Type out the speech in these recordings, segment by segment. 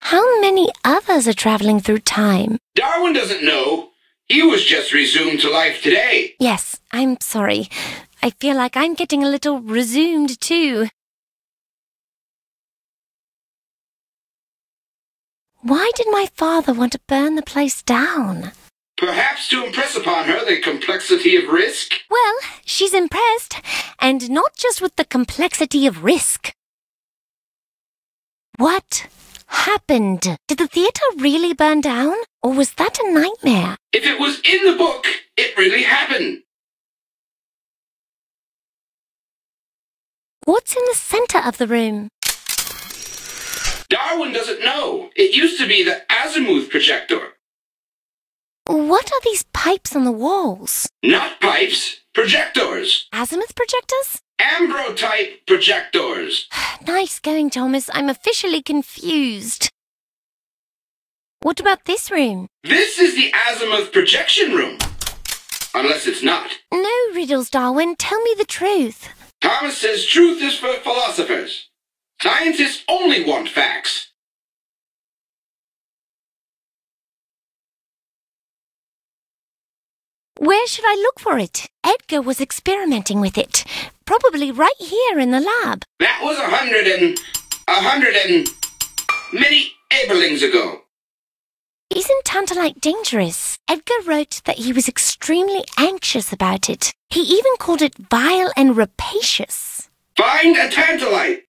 How many others are traveling through time? Darwin doesn't know. He was just resumed to life today. Yes, I'm sorry. I feel like I'm getting a little resumed too. Why did my father want to burn the place down? Perhaps to impress upon her the complexity of risk? Well, she's impressed. And not just with the complexity of risk. What happened? Did the theatre really burn down? Or was that a nightmare? If it was in the book, it really happened. What's in the centre of the room? Darwin doesn't know. It used to be the azimuth projector. What are these pipes on the walls? Not pipes, projectors. Azimuth projectors? Ambro-type projectors. Nice going, Thomas. I'm officially confused. What about this room? This is the azimuth projection room. Unless it's not. No riddles, Darwin. Tell me the truth. Thomas says truth is for philosophers. Scientists only want facts. Where should I look for it? Edgar was experimenting with it. Probably right here in the lab. That was a hundred and many Eberlings ago. Isn't tantalite dangerous? Edgar wrote that he was extremely anxious about it. He even called it vile and rapacious. Find a tantalite.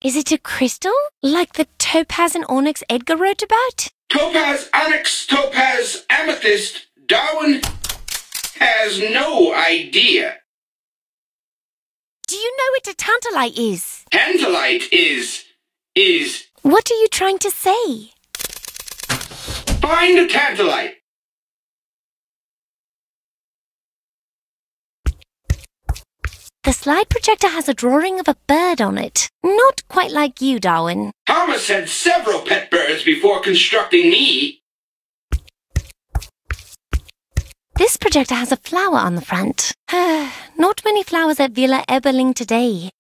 Is it a crystal? Like the topaz and onyx Edgar wrote about? Topaz, onyx, topaz, amethyst. Darwin has no idea. Do you know what a tantalite is? Tantalite is... What are you trying to say? Find a tantalite. The slide projector has a drawing of a bird on it. Not quite like you, Darwin. Thomas had several pet birds before constructing me. This projector has a flower on the front. Not many flowers at Villa Eberling today.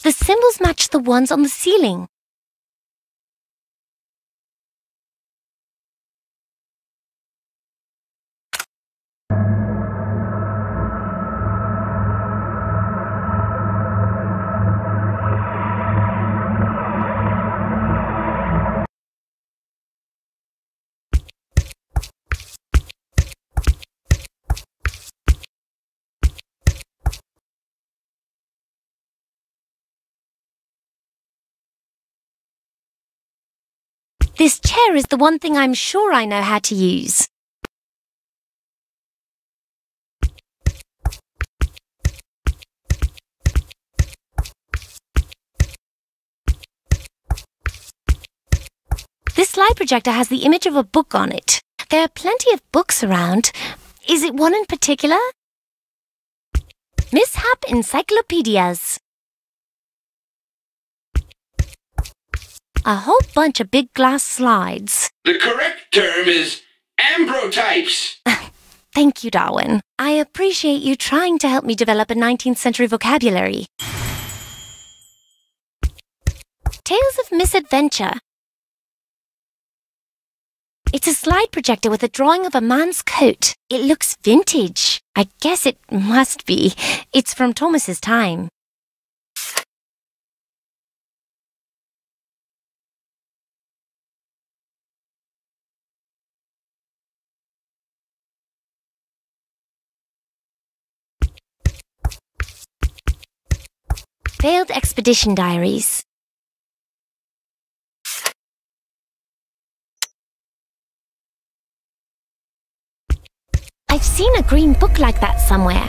The symbols match the ones on the ceiling. This chair is the one thing I'm sure I know how to use. This slide projector has the image of a book on it. There are plenty of books around. Is it one in particular? Mishap Encyclopedias. A whole bunch of big glass slides. The correct term is ambrotypes. Thank you, Darwin. I appreciate you trying to help me develop a 19th century vocabulary. Tales of Misadventure. It's a slide projector with a drawing of a man's coat. It looks vintage. I guess it must be. It's from Thomas's time. Failed Expedition Diaries. I've seen a green book like that somewhere.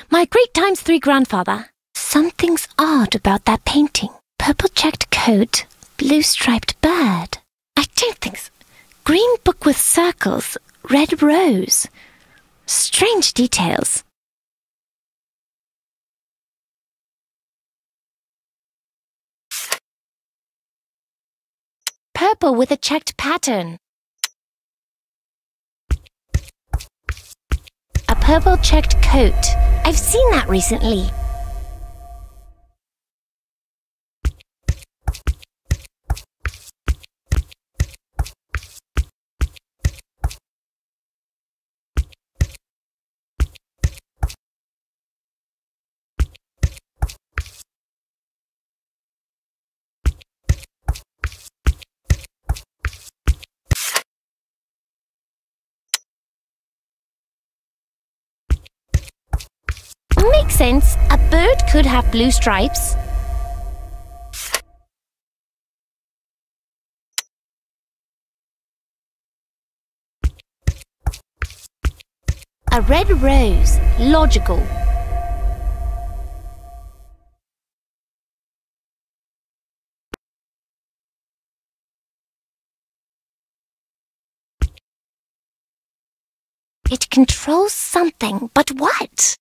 My great times 3 grandfather. Something's odd about that painting. Purple checked coat, blue striped bird. I don't think so. Green book with circles, red rose. Strange details. Purple with a checked pattern. A purple checked coat. I've seen that recently. Makes sense. A bird could have blue stripes. A red rose. Logical. It controls something, but what?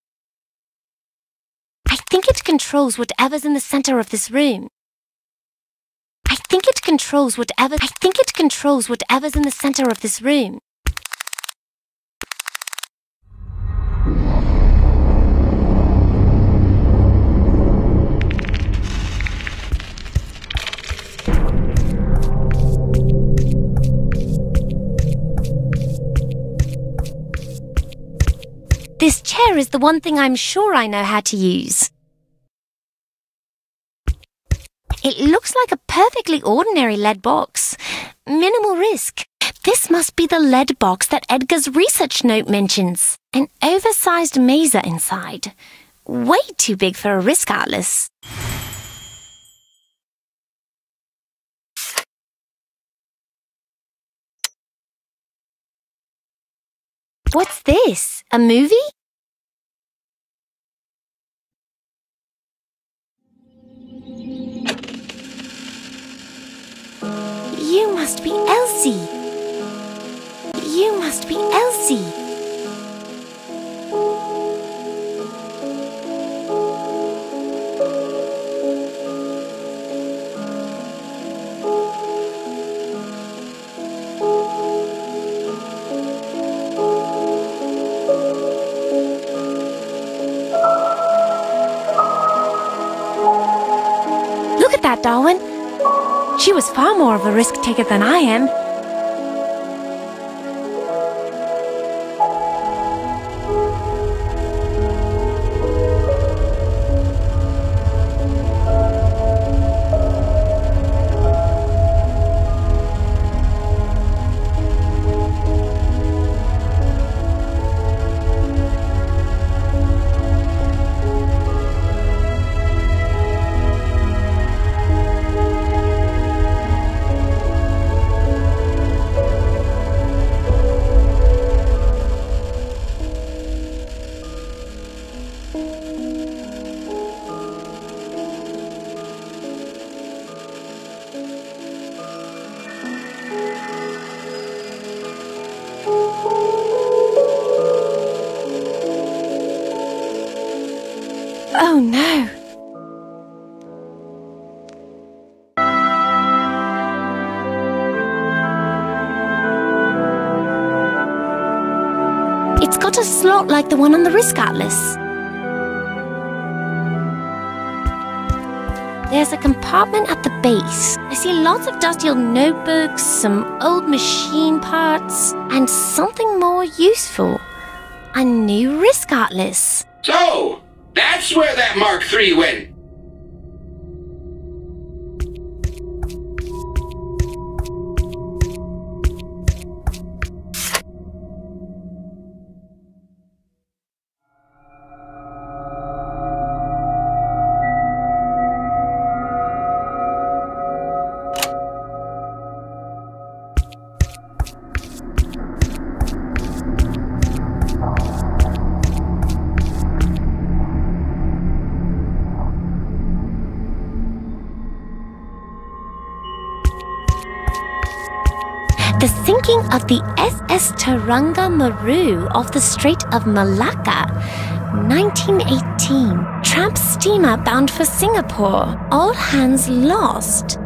I think it controls whatever's in the center of this room. I think it controls whatever's in the center of this room. This chair is the one thing I'm sure I know how to use. It looks like a perfectly ordinary lead box. Minimal risk. This must be the lead box that Edgar's research note mentions. An oversized mazer inside. Way too big for a risk atlas. What's this? A movie? You must be Elsie. You must be Elsie. Look at that, Darwin. She was far more of a risk-taker than I am. Oh no! It's got a slot like the one on the risk atlas. There's a compartment at the base. I see lots of dusty old notebooks, some old machine parts, and something more useful. A new risk atlas. So, that's where that Mark III went. The sinking of the SS Taranga Maru off the Strait of Malacca, 1918. Tramp steamer bound for Singapore. All hands lost.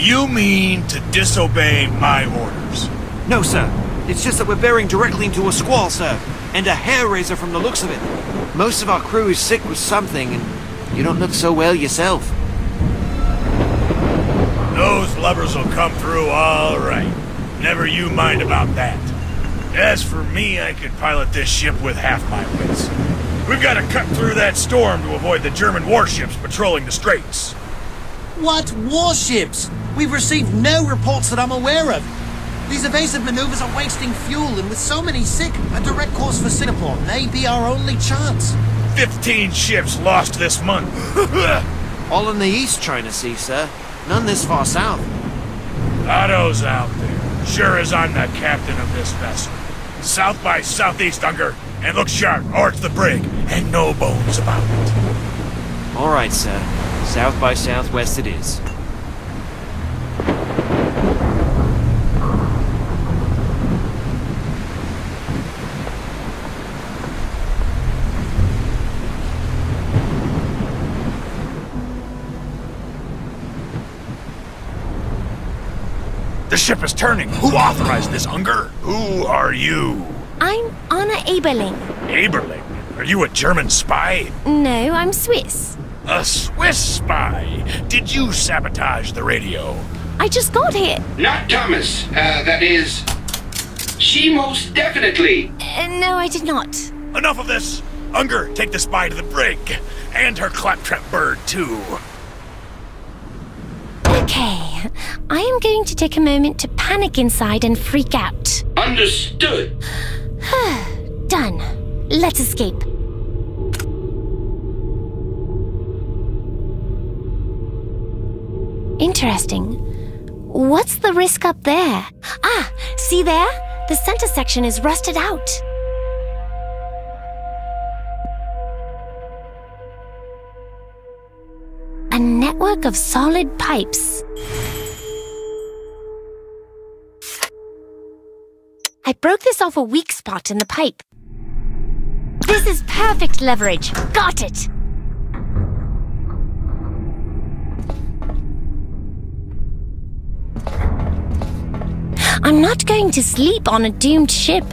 You mean to disobey my orders? No, sir. It's just that we're bearing directly into a squall, sir. And a hair raiser from the looks of it. Most of our crew is sick with something, and you don't look so well yourself. Those lubbers will come through all right. Never you mind about that. As for me, I could pilot this ship with half my wits. We've got to cut through that storm to avoid the German warships patrolling the straits. What warships? We've received no reports that I'm aware of. These evasive maneuvers are wasting fuel, and with so many sick, a direct course for Singapore may be our only chance. 15 ships lost this month. All in the East China Sea, sir. None this far south. Otto's out there, sure as I'm the captain of this vessel. South by southeast, Unger, and look sharp, or it's the brig, and no bones about it. All right, sir. South by southwest it is. The ship is turning. Who authorized this, Unger? Who are you? I'm Anna Eberling. Eberling? Are you a German spy? No, I'm Swiss. A Swiss spy? Did you sabotage the radio? I just got here. Not Thomas. That is... She most definitely. No, I did not. Enough of this! Unger, take the spy to the brig. And her claptrap bird, too. Okay, I am going to take a moment to panic inside and freak out. Understood. Done. Let's escape. Interesting. What's the risk up there? Ah, see there? The center section is rusted out. A network of solid pipes. I broke this off a weak spot in the pipe. This is perfect leverage. Got it! I'm not going to sleep on a doomed ship.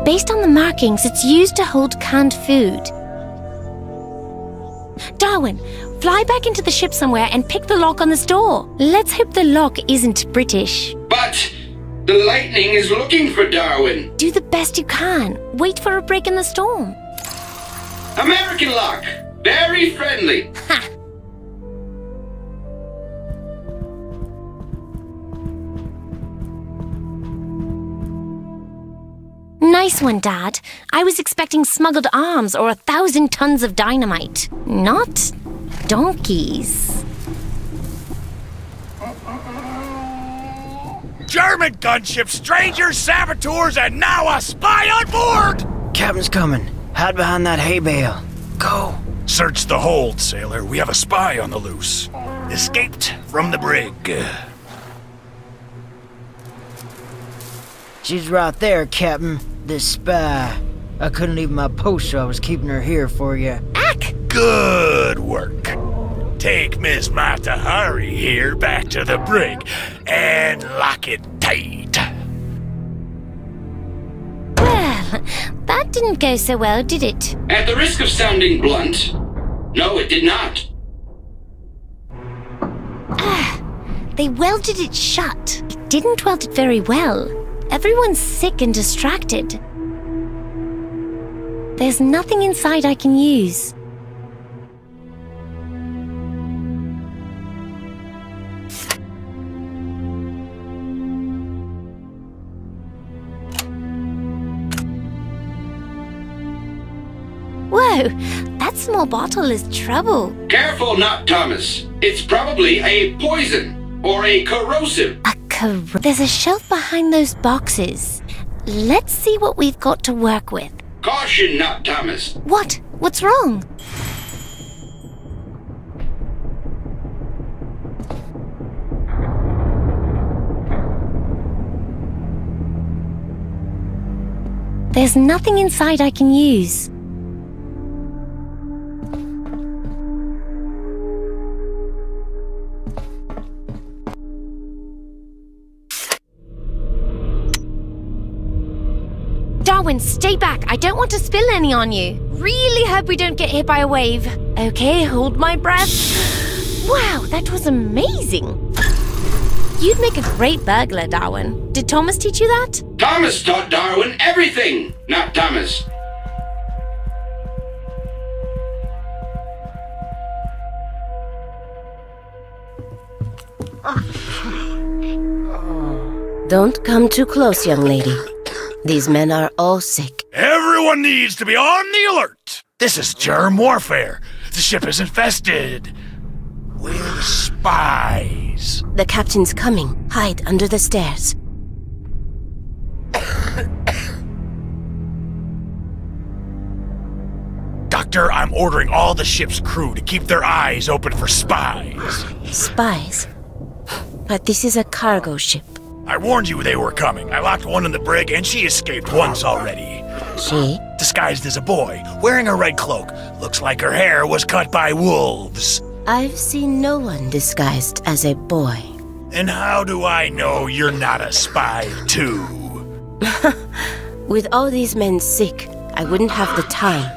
Based on the markings, it's used to hold canned food. Darwin, fly back into the ship somewhere and pick the lock on this door. Let's hope the lock isn't British. But the lightning is looking for Darwin. Do the best you can. Wait for a break in the storm. American lock. Very friendly. Ha! Nice one, Dad. I was expecting smuggled arms or 1,000 tons of dynamite. Not donkeys. German gunship, strangers, saboteurs, and now a spy on board! Captain's coming. Hide behind that hay bale. Go. Search the hold, sailor. We have a spy on the loose. Escaped from the brig. She's right there, Captain. This spy. I couldn't leave my post, so I was keeping her here for you. Ack! Good work. Take Miss Mata Hari here back to the brig and lock it tight. Well, that didn't go so well, did it? At the risk of sounding blunt, no, it did not. They welded it shut. It didn't weld it very well. Everyone's sick and distracted. There's nothing inside I can use. Whoa, that small bottle is trouble. Careful not, Thomas. It's probably a poison or a corrosive. There's a shelf behind those boxes. Let's see what we've got to work with. Caution not, Thomas. What? What's wrong? There's nothing inside I can use. Darwin, stay back. I don't want to spill any on you. Really hope we don't get hit by a wave. Okay, hold my breath. Wow, that was amazing. You'd make a great burglar, Darwin. Did Thomas teach you that? Thomas taught Darwin everything, not Thomas. Don't come too close, young lady. These men are all sick. Everyone needs to be on the alert. This is germ warfare. The ship is infested with spies. The captain's coming. Hide under the stairs. Doctor, I'm ordering all the ship's crew to keep their eyes open for spies. Spies? But this is a cargo ship. I warned you they were coming. I locked one in the brig, and she escaped once already. She? Disguised as a boy, wearing a red cloak. Looks like her hair was cut by wolves. I've seen no one disguised as a boy. And how do I know you're not a spy, too? With all these men sick, I wouldn't have the time.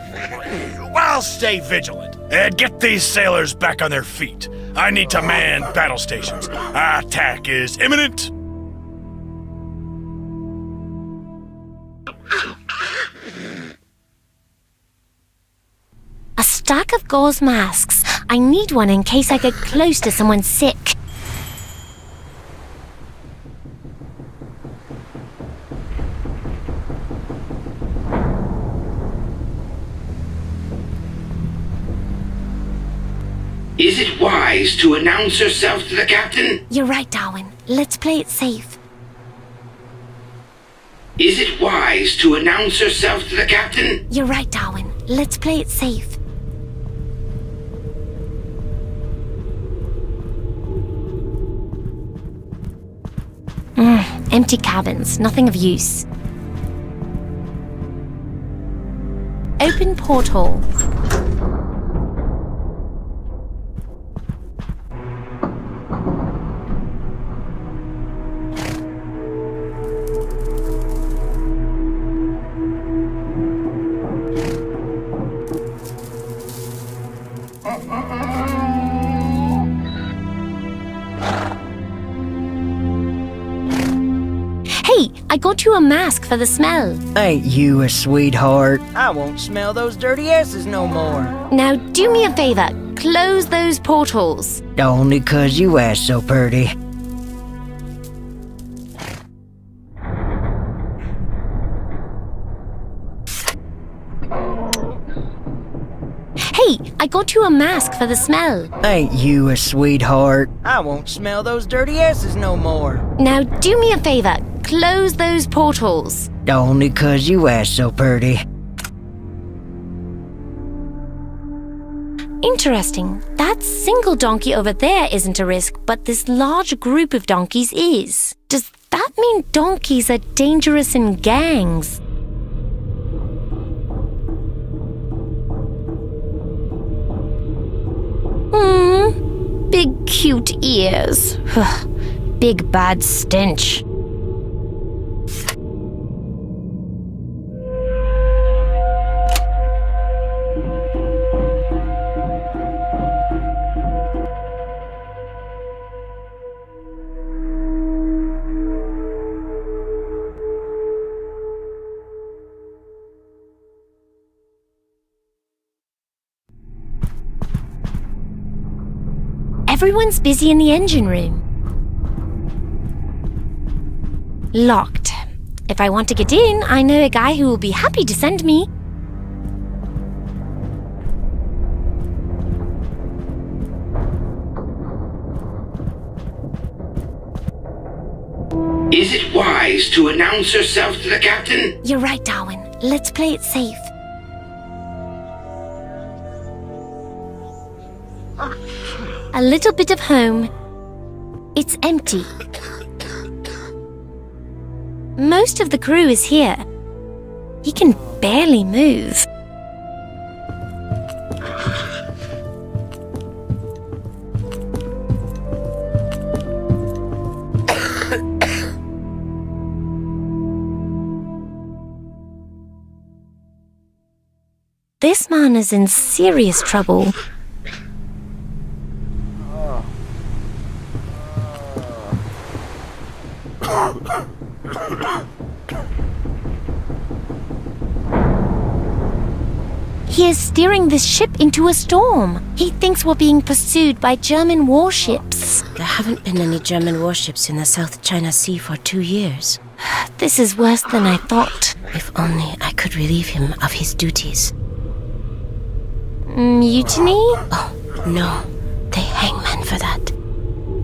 Well, stay vigilant, and get these sailors back on their feet. I need to man battle stations. Attack is imminent. A stack of gauze masks. I need one in case I get close to someone sick. Is it wise to announce herself to the captain? You're right, Darwin. Let's play it safe. Is it wise to announce herself to the captain? You're right, Darwin. Let's play it safe. Empty cabins, nothing of use. Open porthole. Hey, I got you a mask for the smell. Ain't you a sweetheart? I won't smell those dirty asses no more. Now do me a favor, close those portals. Only 'cause you asked so pretty. Hey, I got you a mask for the smell. Ain't you a sweetheart? I won't smell those dirty asses no more. Now do me a favor, close those portals. Only 'cause you asked so pretty. Interesting. That single donkey over there isn't a risk, but this large group of donkeys is. Does that mean donkeys are dangerous in gangs? Big cute ears. Big bad stench. Everyone's busy in the engine room. Locked. If I want to get in, I know a guy who will be happy to send me. Is it wise to announce herself to the captain? You're right, Darwin. Let's play it safe. A little bit of home. It's empty. Most of the crew is here. He can barely move. This man is in serious trouble. He is steering this ship into a storm. He thinks we're being pursued by German warships. There haven't been any German warships in the South China Sea for 2 years. This is worse than I thought. If only I could relieve him of his duties. Mutiny? Oh, no. They hang men for that.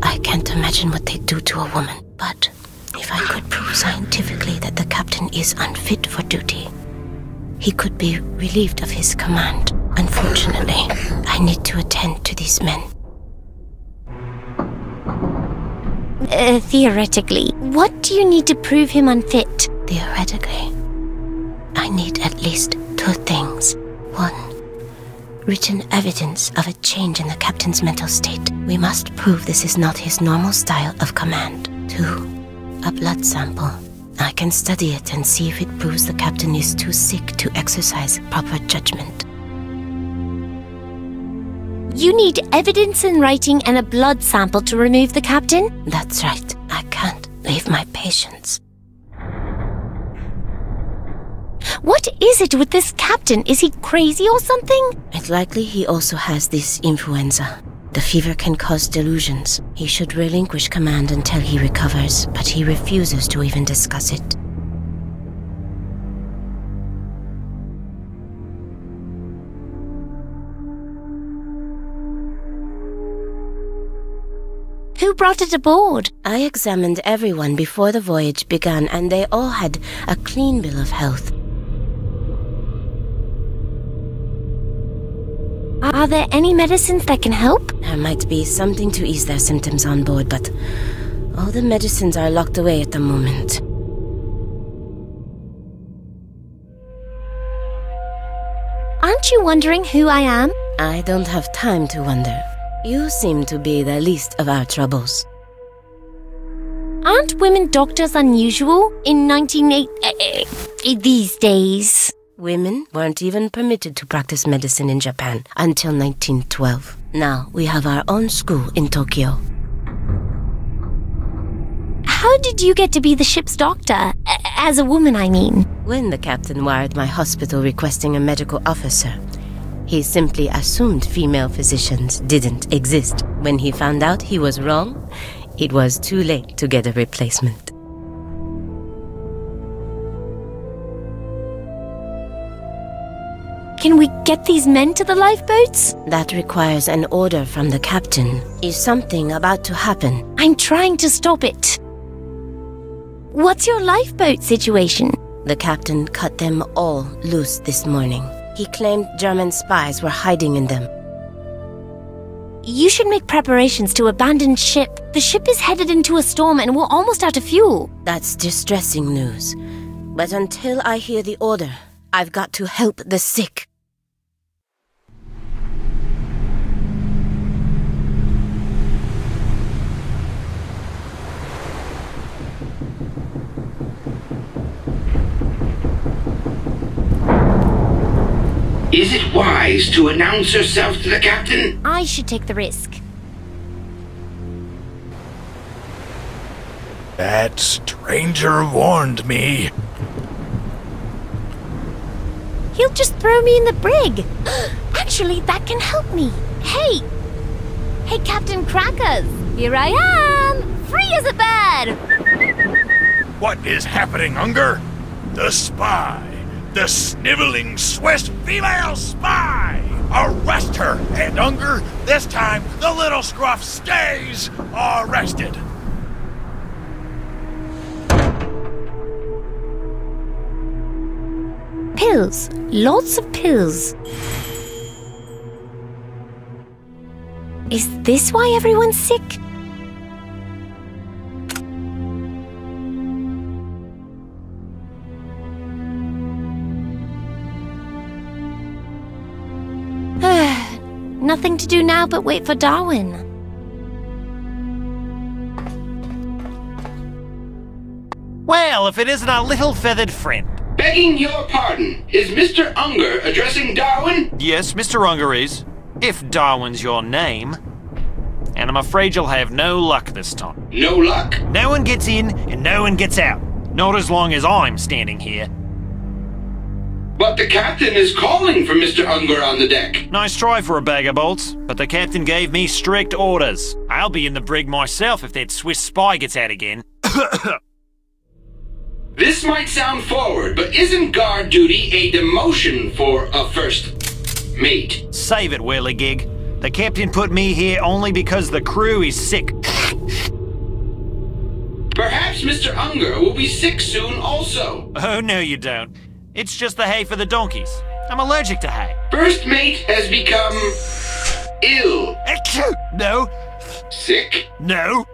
I can't imagine what they do to a woman. But if I could prove scientifically that the captain is unfit for duty, he could be relieved of his command. Unfortunately, I need to attend to these men. Theoretically, what do you need to prove him unfit? Theoretically, I need at least 2 things. 1, written evidence of a change in the captain's mental state. We must prove this is not his normal style of command. 2, a blood sample. I can study it and see if it proves the captain is too sick to exercise proper judgment. You need evidence in writing and a blood sample to remove the captain? That's right. I can't leave my patients. What is it with this captain? Is he crazy or something? It's likely he also has this influenza. The fever can cause delusions. He should relinquish command until he recovers, but he refuses to even discuss it. Who brought it aboard? I examined everyone before the voyage began, and they all had a clean bill of health. Are there any medicines that can help? There might be something to ease their symptoms on board, but all the medicines are locked away at the moment. Aren't you wondering who I am? I don't have time to wonder. You seem to be the least of our troubles. Aren't women doctors unusual in 1980 these days? Women weren't even permitted to practice medicine in Japan until 1912. Now we have our own school in Tokyo. How did you get to be the ship's doctor? As a woman, I mean. When the captain wired my hospital requesting a medical officer, he simply assumed female physicians didn't exist. When he found out he was wrong, it was too late to get a replacement. Can we get these men to the lifeboats? That requires an order from the captain. Is something about to happen? I'm trying to stop it. What's your lifeboat situation? The captain cut them all loose this morning. He claimed German spies were hiding in them. You should make preparations to abandon ship. The ship is headed into a storm and we're almost out of fuel. That's distressing news. But until I hear the order, I've got to help the sick. Is it wise to announce yourself to the captain? I should take the risk. That stranger warned me. He'll just throw me in the brig. Actually, that can help me. Hey, Captain Crackers. Here I am, free as a bird. What is happening, Unger? The spy. The sniveling Swiss female spy! Arrest her! And Unger, this time the little scruff stays arrested! Pills. Lots of pills. Is this why everyone's sick? nothing to do now but wait for Darwin. Well, if it isn't our little feathered friend. Begging your pardon, is Mr. Unger addressing Darwin? Yes, Mr. Unger is. If Darwin's your name. And I'm afraid you'll have no luck this time. No luck? No one gets in and no one gets out. Not as long as I'm standing here. But the captain is calling for Mr. Unger on the deck. Nice try for a bag of bolts, but the captain gave me strict orders. I'll be in the brig myself if that Swiss spy gets out again. This might sound forward, but isn't guard duty a demotion for a first mate? Save it, whirligig. The captain put me here only because the crew is sick. Perhaps Mr. Unger will be sick soon also. Oh, no you don't. It's just the hay for the donkeys. I'm allergic to hay. First mate has become ill. Achoo! No. Sick? No.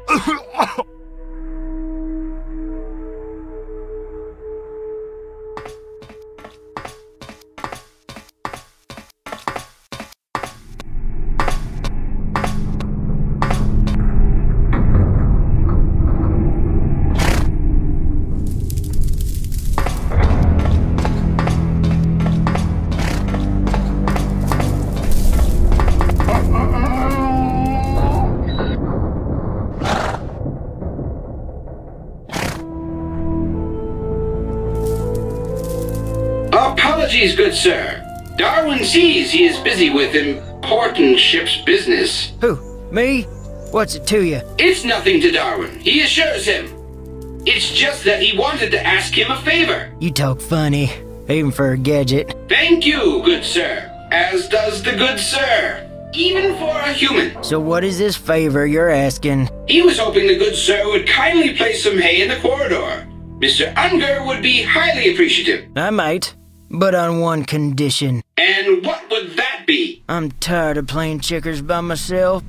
Apologies, good sir. Darwin sees he is busy with important ship's business. Who? Me? What's it to you? It's nothing to Darwin, he assures him. It's just that he wanted to ask him a favor. You talk funny, even for a gadget. Thank you, good sir. As does the good sir. Even for a human. So what is this favor you're asking? He was hoping the good sir would kindly place some hay in the corridor. Mr. Unger would be highly appreciative. I might, but on one condition. And what would that be? I'm tired of playing checkers by myself.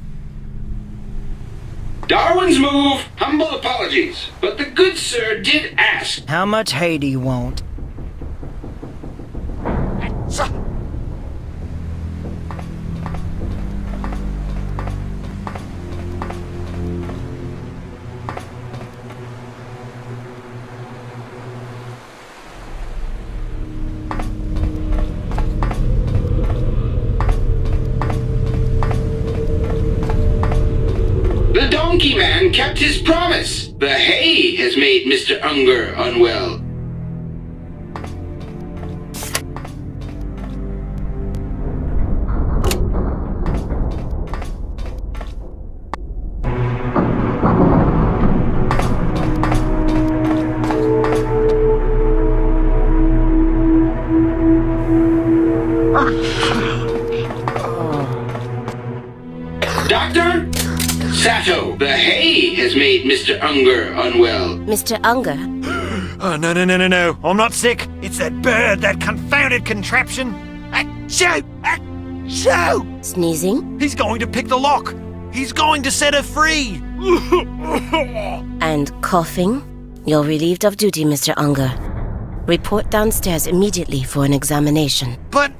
Darwin's move, humble apologies. But the good sir did ask. How much hay do you want? The donkey man kept his promise. The hay has made Mr. Unger unwell. Doctor? Sato, the hay has made Mr. Unger unwell. Mr. Unger? Oh, no. I'm not sick. It's that bird, that confounded contraption. Achoo! Achoo! Sneezing? He's going to pick the lock. He's going to set her free. And coughing? You're relieved of duty, Mr. Unger. Report downstairs immediately for an examination. But...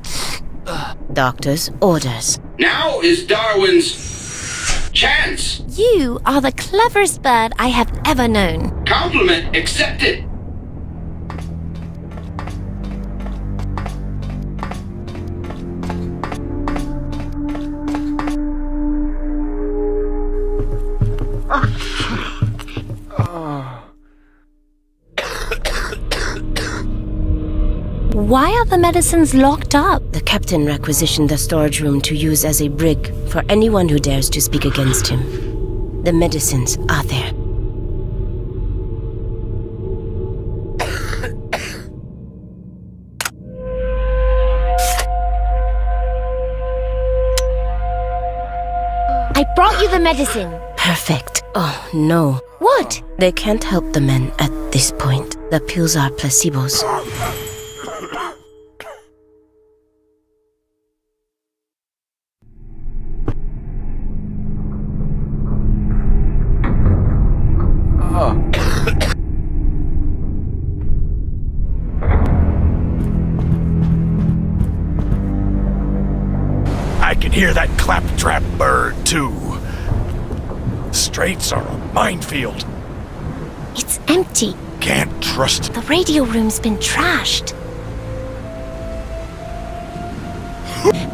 Doctor's orders. Now is Darwin's chance. You are the cleverest bird I have ever known. Compliment accepted. Why are the medicines locked up? The captain requisitioned the storage room to use as a brig for anyone who dares to speak against him. The medicines are there. I brought you the medicine. Perfect. Oh, no. What? They can't help the men at this point. The pills are placebos. I can hear that claptrap bird, too. Straits are a minefield. It's empty. Can't trust. The radio room's been trashed.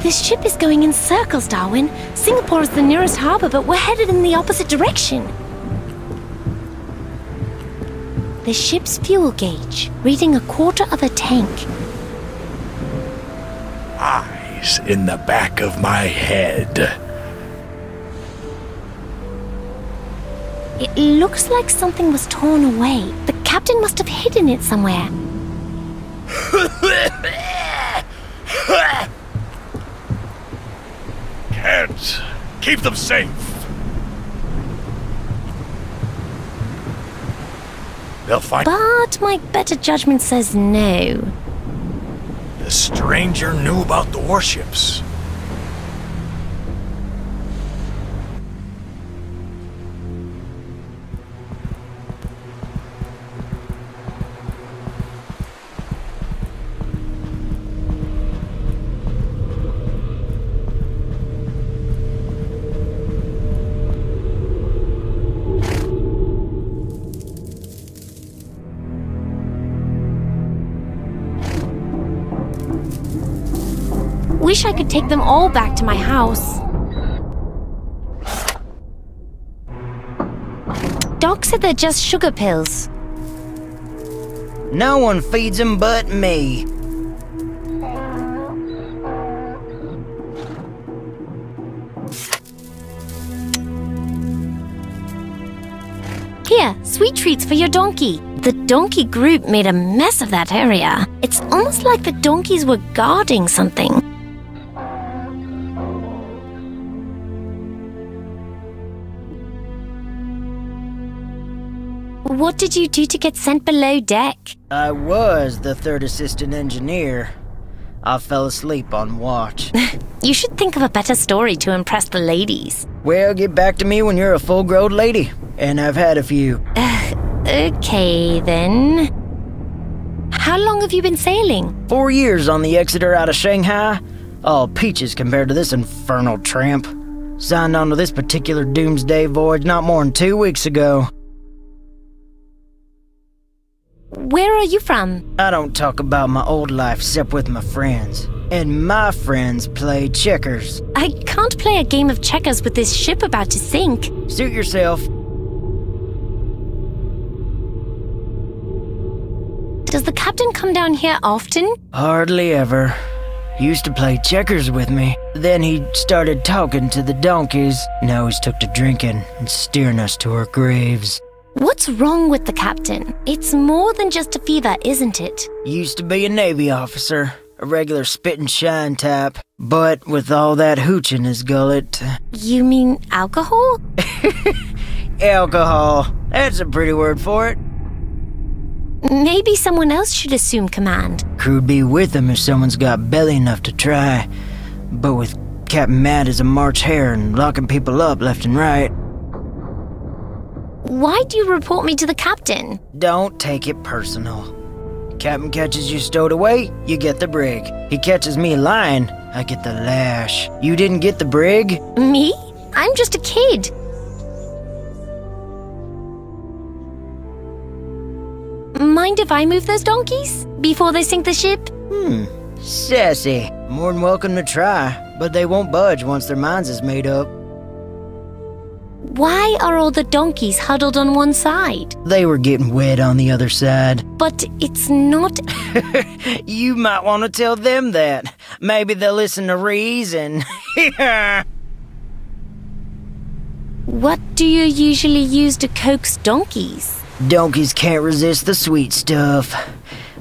This ship is going in circles, Darwin. Singapore is the nearest harbor, but we're headed in the opposite direction. The ship's fuel gauge, reading 1/4 of a tank. Eyes in the back of my head. It looks like something was torn away. The captain must have hidden it somewhere. Can't keep them safe. They'll find. But my better judgment says no. The stranger knew about the warships. Wish I could take them all back to my house. Doc said they're just sugar pills. No one feeds them but me. Here, sweet treats for your donkey. The donkey group made a mess of that area. It's almost like the donkeys were guarding something. What did you do to get sent below deck? I was the 3rd assistant engineer. I fell asleep on watch. You should think of a better story to impress the ladies. Well, get back to me when you're a full-grown lady. And I've had a few. Okay, then. How long have you been sailing? 4 years on the Exeter out of Shanghai. All peaches compared to this infernal tramp. Signed on to this particular doomsday voyage not more than 2 weeks ago. Where are you from? I don't talk about my old life except with my friends. And my friends play checkers. I can't play a game of checkers with this ship about to sink. Suit yourself. Does the captain come down here often? Hardly ever. Used to play checkers with me. Then he started talking to the donkeys. Now he's took to drinking and steering us to our graves. What's wrong with the captain? It's more than just a fever, isn't it? Used to be a Navy officer. A regular spit and shine type. But with all that hooch in his gullet... You mean alcohol? Alcohol. That's a pretty word for it. Maybe someone else should assume command. Crew'd be with him if someone's got belly enough to try. But with Captain Matt as a March hare and locking people up left and right... Why do you report me to the captain? Don't take it personal. Captain catches you stowed away, you get the brig. He catches me lying, I get the lash. You didn't get the brig? Me? I'm just a kid. Mind if I move those donkeys? Before they sink the ship? Sassy. More than welcome to try, but they won't budge once their minds is made up. Why are all the donkeys huddled on one side? They were getting wet on the other side. But it's not... You might want to tell them that. Maybe they'll listen to reason. What do you usually use to coax donkeys? Donkeys can't resist the sweet stuff.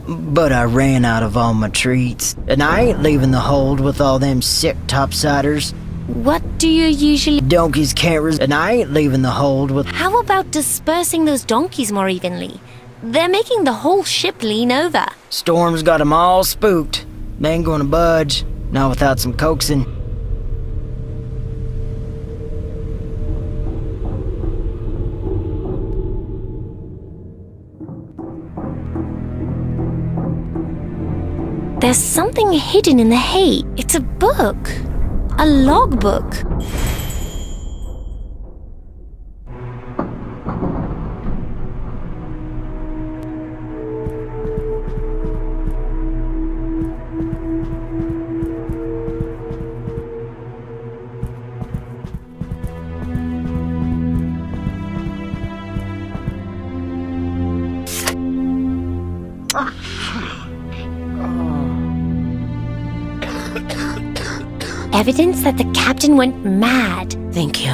But I ran out of all my treats. And I ain't leaving the hold with all them sick topsiders. What do you usually... Donkeys can't and I ain't leaving the hold with... How about dispersing those donkeys more evenly? They're making the whole ship lean over. Storm's got 'em all spooked. They ain't gonna budge. Not without some coaxing. There's something hidden in the hay. It's a book. a logbook. Evidence that the captain went mad. Thank you.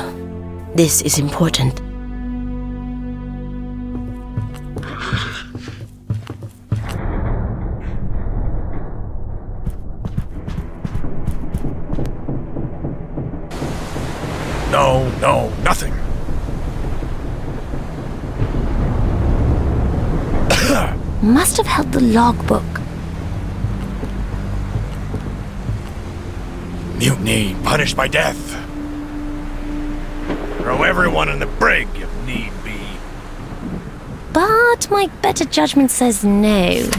This is important. No, nothing. Must have held the logbook. Mutiny, punished by death. Throw everyone in the brig if need be. But my better judgment says no.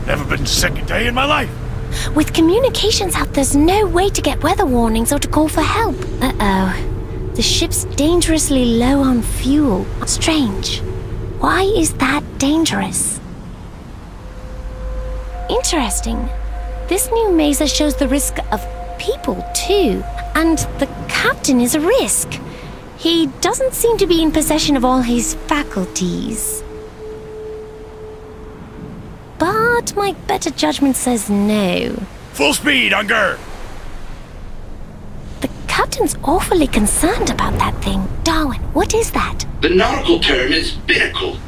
Never been sick a day in my life. With communications out, there's no way to get weather warnings or to call for help. Uh-oh. The ship's dangerously low on fuel. Strange. Why is that dangerous? Interesting. This new mazer shows the risk of people, too. And the captain is a risk. He doesn't seem to be in possession of all his faculties. But my better judgment says no. Full speed, Unger! The captain's awfully concerned about that thing. Darwin, what is that? The nautical term is binnacle.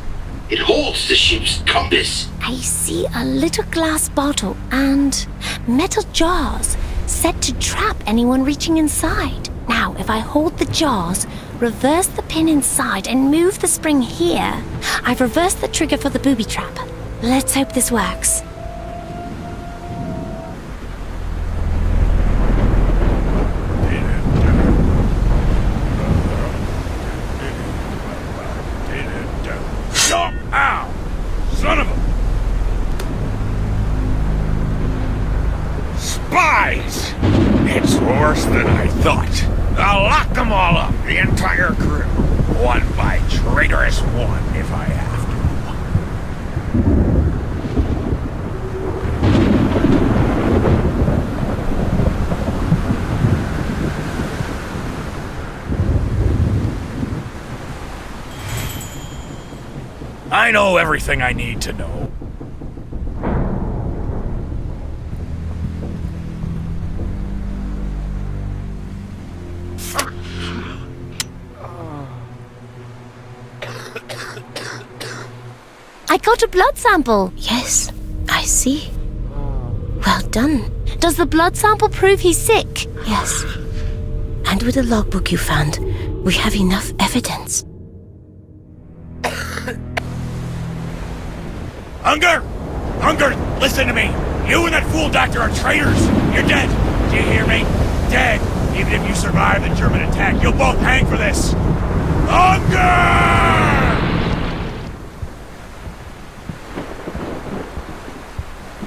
It holds the ship's compass. I see a little glass bottle and metal jars set to trap anyone reaching inside. Now, if I hold the jars, reverse the pin inside and move the spring here, I've reversed the trigger for the booby trap. Let's hope this works. Ow! Son of a... Spies! It's worse than I thought. I'll lock them all up, the entire crew. One by traitorous one, if I have to. I know everything I need to know. I got a blood sample. Yes, I see. Well done. Does the blood sample prove he's sick? Yes. And with the logbook you found, we have enough evidence. Unger! Unger, listen to me! You and that fool doctor are traitors! You're dead! Do you hear me? Dead! Even if you survive the German attack, you'll both hang for this! Unger!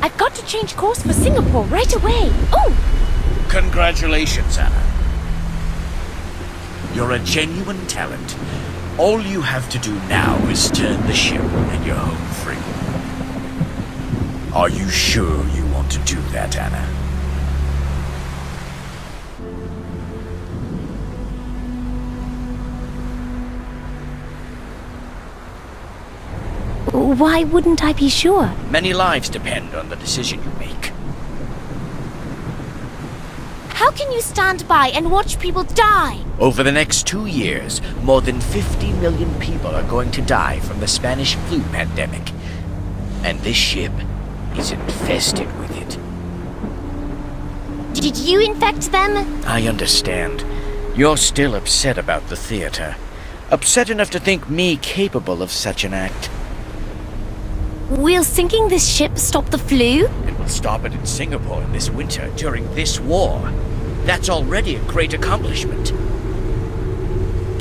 I've got to change course for Singapore right away. Oh! Congratulations, Anna. You're a genuine talent. All you have to do now is turn the ship and you're home free. Are you sure you want to do that, Anna? Why wouldn't I be sure? Many lives depend on the decision you make. How can you stand by and watch people die? Over the next 2 years, more than 50 million people are going to die from the Spanish flu pandemic. And this ship is infested with it. Did you infect them? I understand. You're still upset about the theater. Upset enough to think me capable of such an act. Will sinking this ship stop the flu? It will stop it in Singapore in this winter during this war. That's already a great accomplishment.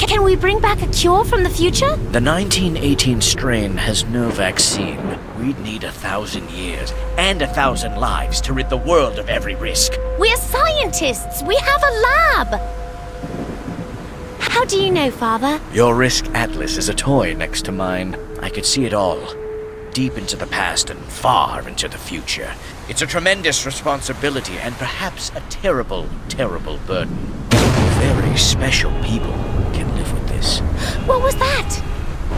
Can we bring back a cure from the future? The 1918 strain has no vaccine. We'd need 1,000 years and 1,000 lives to rid the world of every risk. We're scientists! We have a lab! How do you know, Father? Your risk atlas is a toy next to mine. I could see it all. Deep into the past and far into the future. It's a tremendous responsibility and perhaps a terrible, terrible burden. Very special people can live with this. What was that?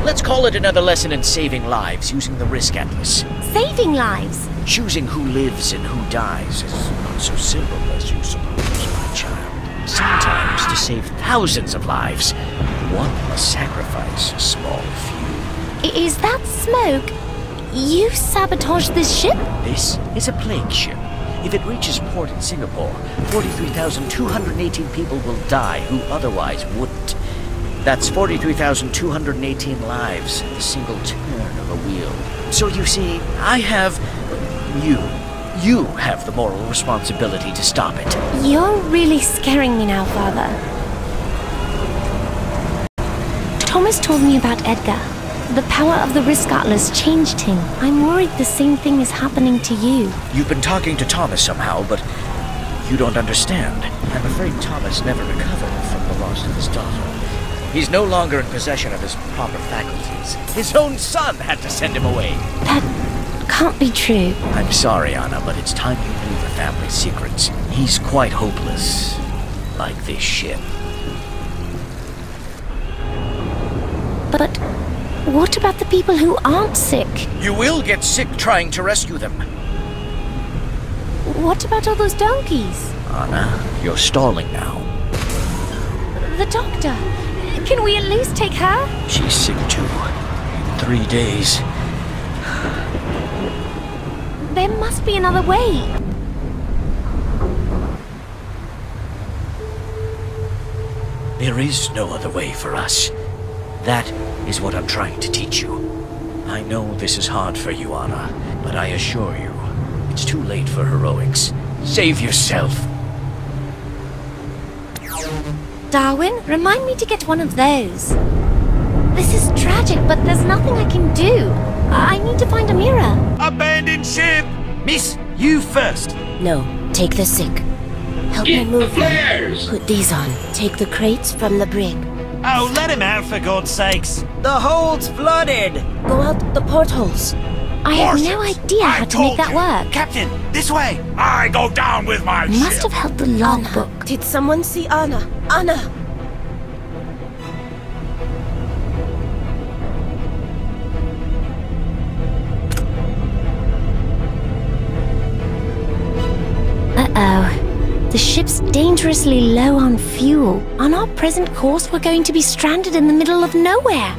Let's call it another lesson in saving lives using the risk atlas. Saving lives? Choosing who lives and who dies is not so simple as you suppose, my child. Sometimes to save thousands of lives, one must sacrifice a small few. Is that smoke? You sabotaged this ship? This is a plague ship. If it reaches port in Singapore, 43,218 people will die who otherwise wouldn't. That's 43,218 lives, a single turn of a wheel. So you see, I have... You have the moral responsibility to stop it. You're really scaring me now, Father. Thomas told me about Edgar. The power of the Risk Atlas changed him. I'm worried the same thing is happening to you. You've been talking to Thomas somehow, but you don't understand. I'm afraid Thomas never recovered from the loss of his daughter. He's no longer in possession of his proper faculties. His own son had to send him away. That can't be true. I'm sorry, Anna, but it's time you knew the family secrets. He's quite hopeless. Like this ship. But what about the people who aren't sick? You will get sick trying to rescue them. What about all those donkeys? Anna, you're stalling now. The doctor. Can we at least take her? She's sick too. In 3 days. There must be another way. There is no other way for us. That is what I'm trying to teach you. I know this is hard for you, Anna, but I assure you, it's too late for heroics. Save yourself. Darwin, remind me to get one of those. This is tragic, but there's nothing I can do. I need to find a mirror. Abandoned ship! Miss, you first. No, take the sick. Help me Get the move them. flares! Put these on. Take the crates from the brig. Oh, let him out for God's sakes. The hold's flooded! Go out the portholes. I have no Warships, idea how I to make told that you. work. Captain, this way. I go down with my Must ship. have held the logbook. Did someone see Anna? Anna! Uh-oh. The ship's dangerously low on fuel. On our present course, we're going to be stranded in the middle of nowhere.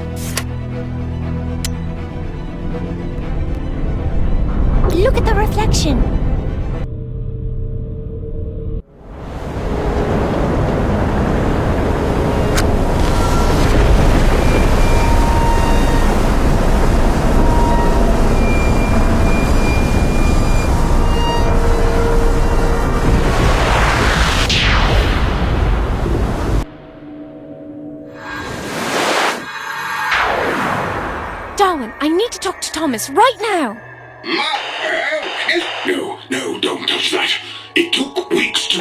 Look at the reflection. Darwin, I need to talk to Thomas right now. No, don't touch that. It took weeks to...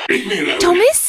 Leave me alone. Thomas?